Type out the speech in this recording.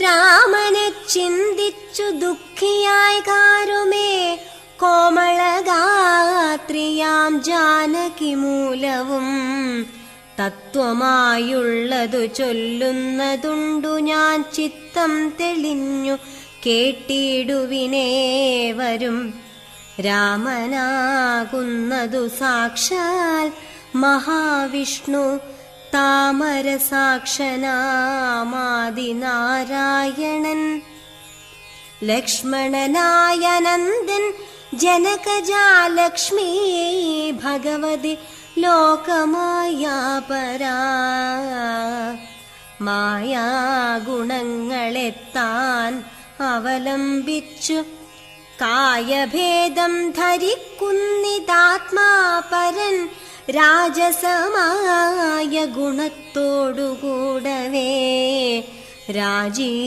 രാമനെ ചിന്തിച്ചു ദുഃഖിയായി കാരുമേ കോമളഗാത്രിയാം ജാനകി മൂലവും തത്വമായുള്ളതു ചൊല്ലുന്നതുണ്ടു ഞാൻ ചിത്തം തെളിഞ്ഞു കേട്ടിടുവിനേവരും. രാമനാകുന്നതു സാക്ഷാൽ മഹാവിഷ്ണു താമരസാക്ഷനാമാദിനാരായണൻ. ലക്ഷ്മണനായ നന്ദൻ ജനകജാലക്ഷ്മി ഭഗവതി ലോകമായാപരാ. മായാഗുണങ്ങളെത്താൻ അവലംബിച്ചു കായഭേദം ധരിക്കുന്നിതാത്മാപരൻ രാജസമായ ഗുണത്തോടുകൂടവേ രാജീ